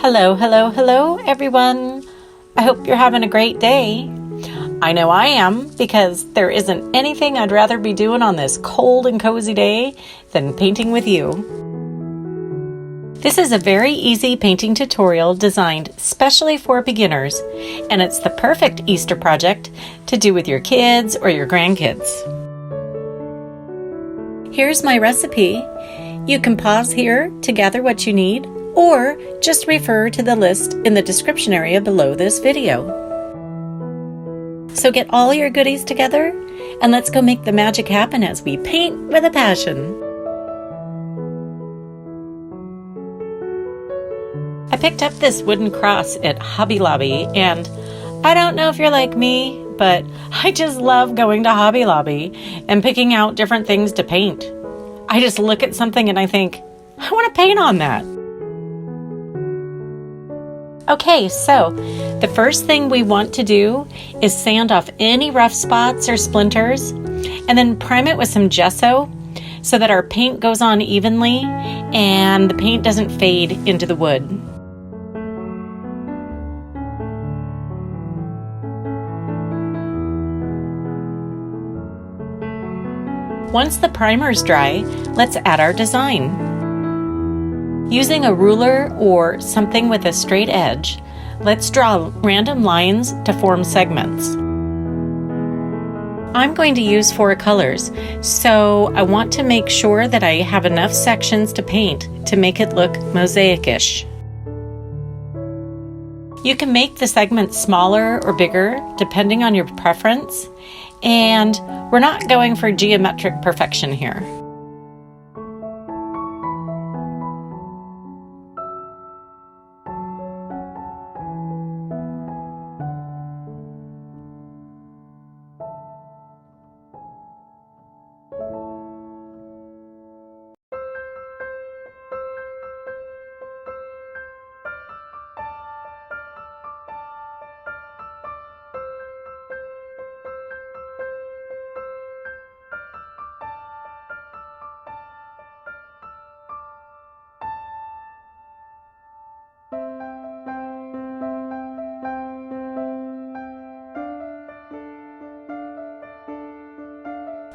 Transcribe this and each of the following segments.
Hello, hello, hello, everyone. I hope you're having a great day. I know I am, because there isn't anything I'd rather be doing on this cold and cozy day than painting with you. This is a very easy painting tutorial designed specially for beginners, and it's the perfect Easter project to do with your kids or your grandkids. Here's my recipe. You can pause here to gather what you need, or just refer to the list in the description area below this video. So get all your goodies together and let's go make the magic happen as we paint with a passion. I picked up this wooden cross at Hobby Lobby, and I don't know if you're like me, but I just love going to Hobby Lobby and picking out different things to paint. I just look at something and I think, I want to paint on that. Okay, so the first thing we want to do is sand off any rough spots or splinters and then prime it with some gesso so that our paint goes on evenly and the paint doesn't fade into the wood. Once the primer's dry, let's add our design. Using a ruler or something with a straight edge, let's draw random lines to form segments. I'm going to use 4 colors, so I want to make sure that I have enough sections to paint to make it look mosaic-ish. You can make the segments smaller or bigger depending on your preference, and we're not going for geometric perfection here.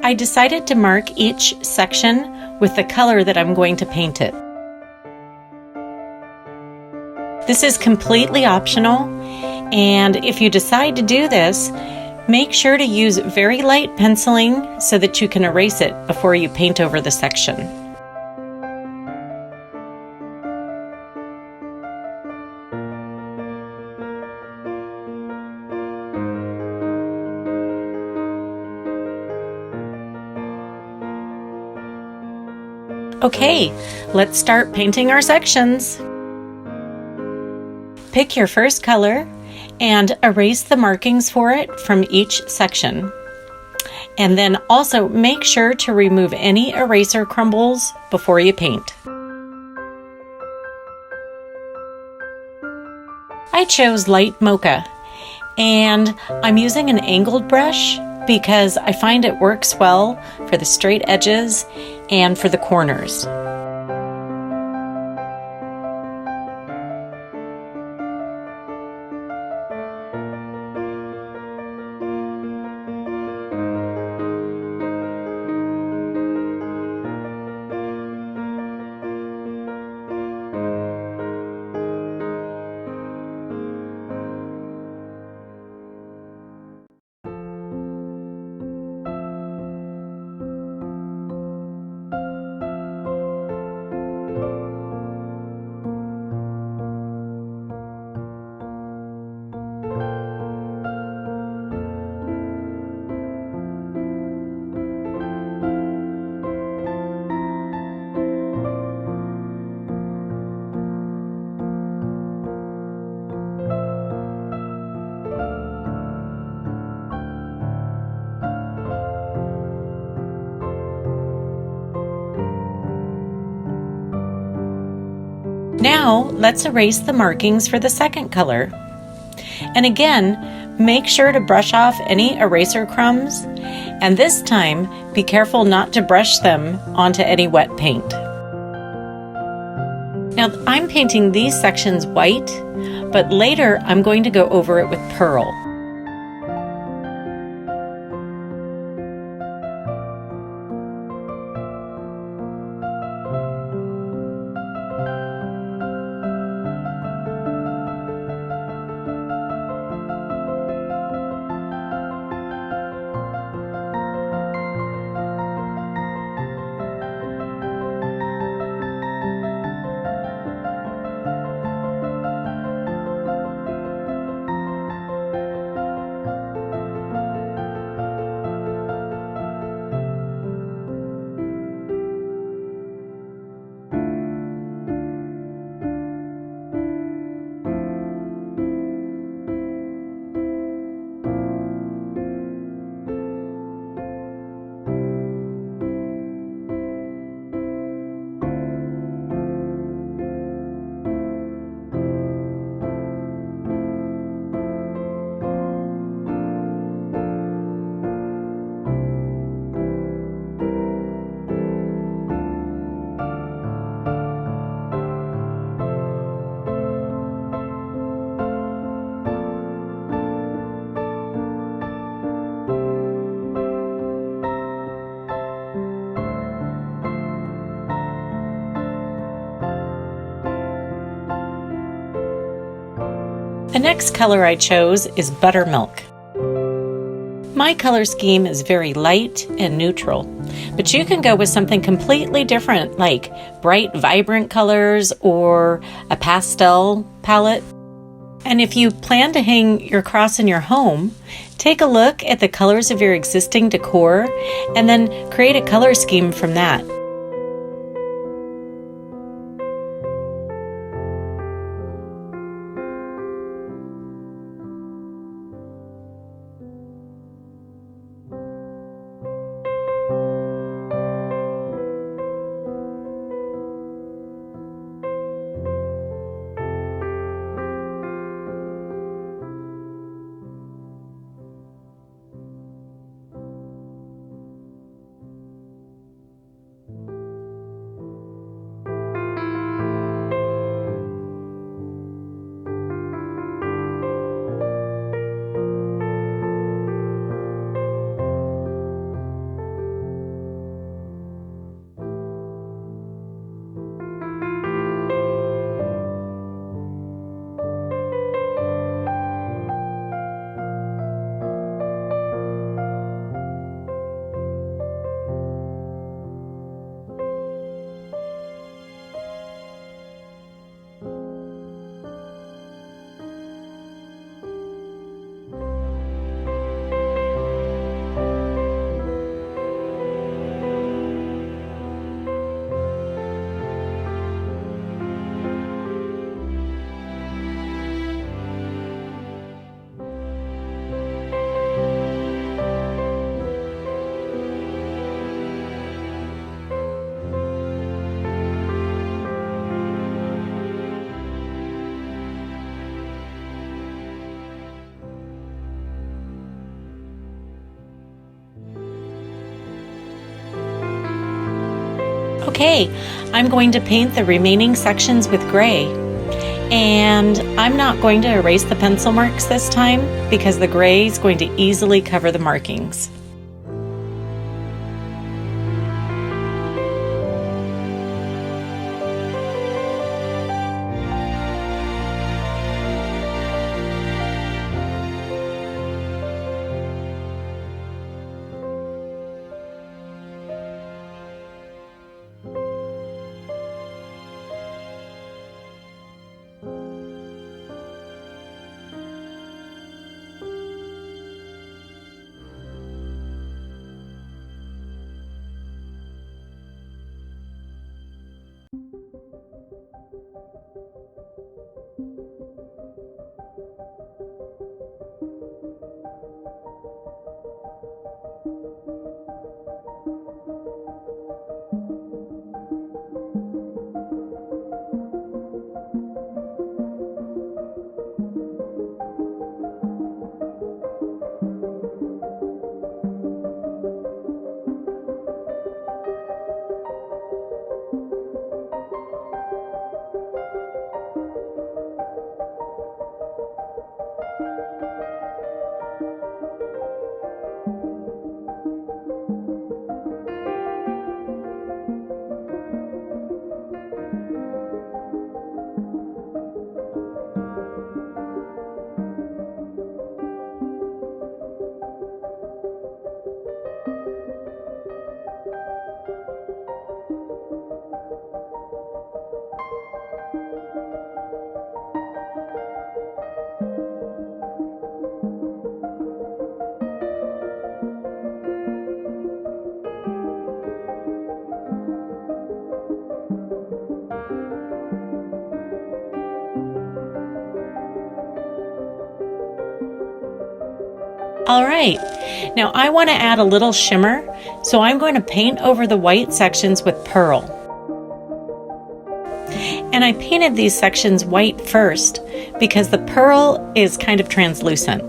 I decided to mark each section with the color that I'm going to paint it. This is completely optional, and if you decide to do this, make sure to use very light penciling so that you can erase it before you paint over the section. Okay, let's start painting our sections. Pick your first color and erase the markings for it from each section. And then also make sure to remove any eraser crumbles before you paint. I chose Light Mocha, and I'm using an angled brush because I find it works well for the straight edges and for the corners. Now let's erase the markings for the second color. And again, make sure to brush off any eraser crumbs, and this time be careful not to brush them onto any wet paint. Now I'm painting these sections white, but later I'm going to go over it with pearl. The next color I chose is Buttermilk. My color scheme is very light and neutral, but you can go with something completely different like bright, vibrant colors or a pastel palette. And if you plan to hang your cross in your home, take a look at the colors of your existing decor and then create a color scheme from that. Okay, I'm going to paint the remaining sections with gray. And I'm not going to erase the pencil marks this time because the gray is going to easily cover the markings. All right, now I want to add a little shimmer, so I'm going to paint over the white sections with pearl. And I painted these sections white first because the pearl is kind of translucent.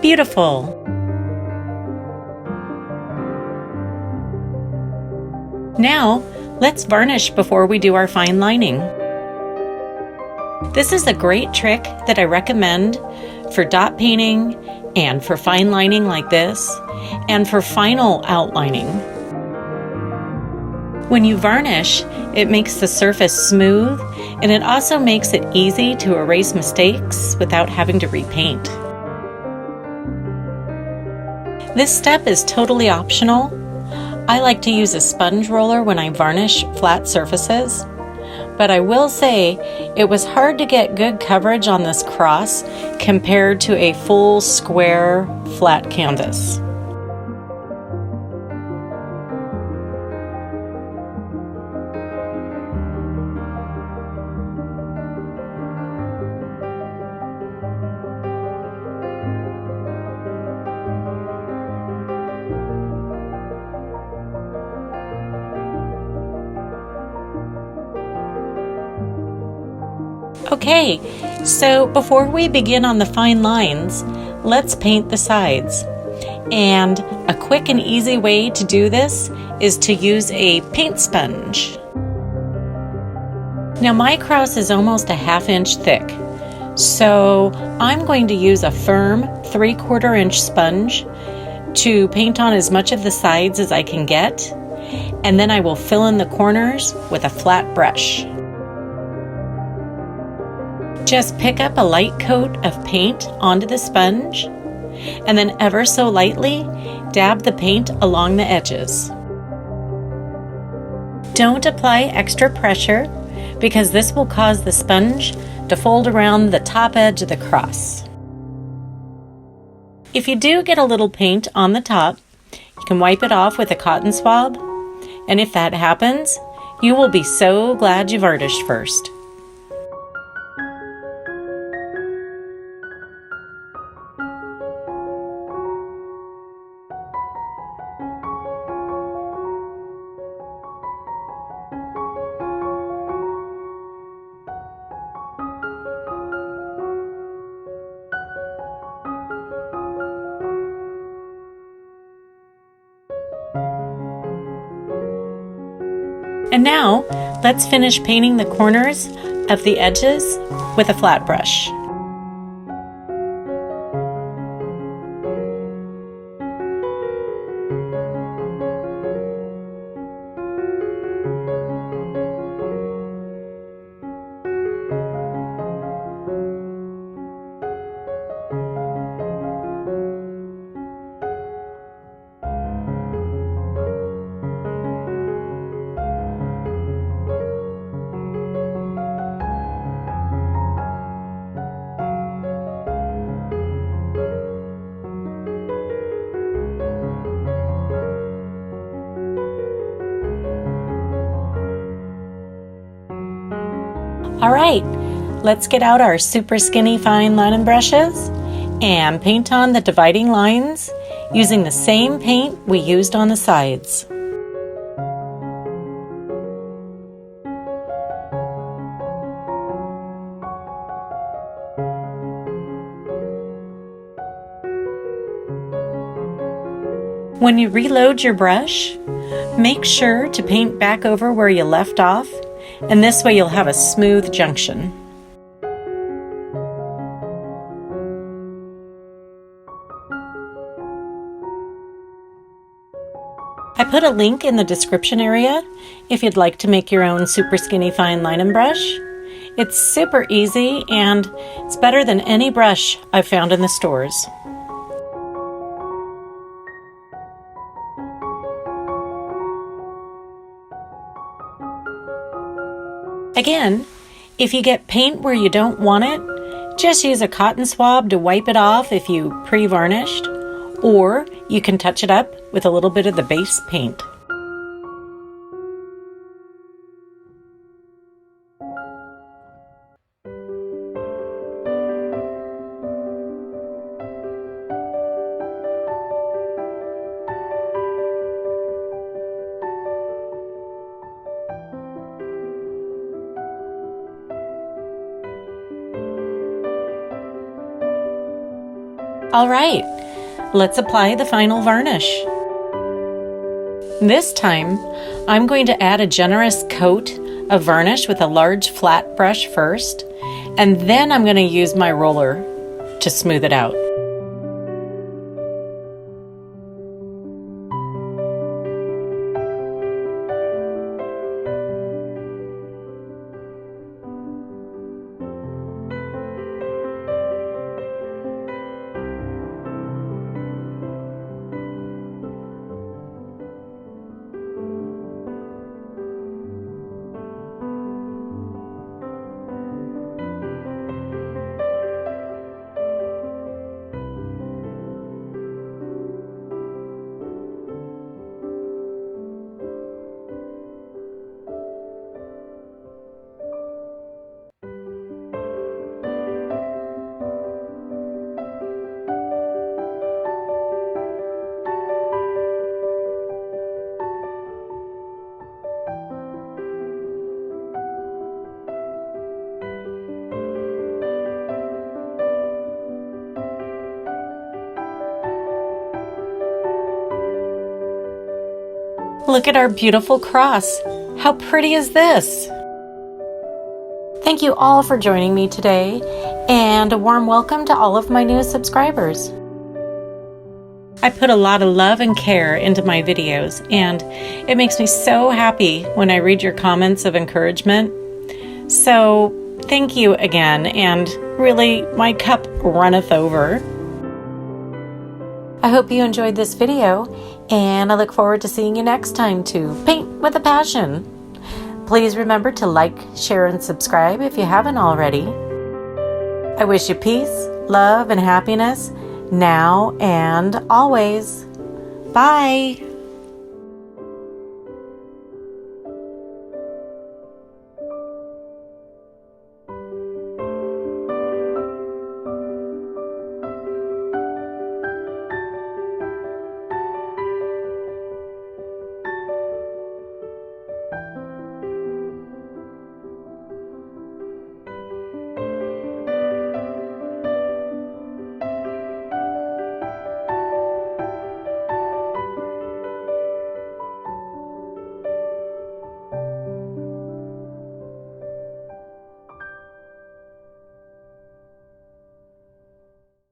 Beautiful. Now, let's varnish before we do our fine lining. This is a great trick that I recommend for dot painting and for fine lining like this, and for final outlining. When you varnish, it makes the surface smooth, and it also makes it easy to erase mistakes without having to repaint. This step is totally optional. I like to use a sponge roller when I varnish flat surfaces, but I will say it was hard to get good coverage on this cross compared to a full square flat canvas. Okay, so before we begin on the fine lines, let's paint the sides. And a quick and easy way to do this is to use a paint sponge. Now my cross is almost a 1/2 inch thick, so I'm going to use a firm 3/4 inch sponge to paint on as much of the sides as I can get, and then I will fill in the corners with a flat brush. Just pick up a light coat of paint onto the sponge, and then ever so lightly dab the paint along the edges. Don't apply extra pressure because this will cause the sponge to fold around the top edge of the cross. If you do get a little paint on the top, you can wipe it off with a cotton swab, and if that happens, you will be so glad you varnished first. And now, let's finish painting the corners of the edges with a flat brush. All right, let's get out our super skinny fine linen brushes and paint on the dividing lines using the same paint we used on the sides. When you reload your brush, Make sure to paint back over where you left off, and this way you'll have a smooth junction. I put a link in the description area if you'd like to make your own super skinny fine linen brush. It's super easy and it's better than any brush I've found in the stores. Again, if you get paint where you don't want it, just use a cotton swab to wipe it off if you pre-varnished, or you can touch it up with a little bit of the base paint. All right, let's apply the final varnish. This time, I'm going to add a generous coat of varnish with a large flat brush first, and then I'm going to use my roller to smooth it out. Look at our beautiful cross. How pretty is this? Thank you all for joining me today, and a warm welcome to all of my new subscribers. I put a lot of love and care into my videos, and it makes me so happy when I read your comments of encouragement. So thank you again, and really, my cup runneth over. I hope you enjoyed this video, and I look forward to seeing you next time to Paint with a Passion. Please remember to like, share, and subscribe if you haven't already. I wish you peace, love, and happiness now and always. Bye!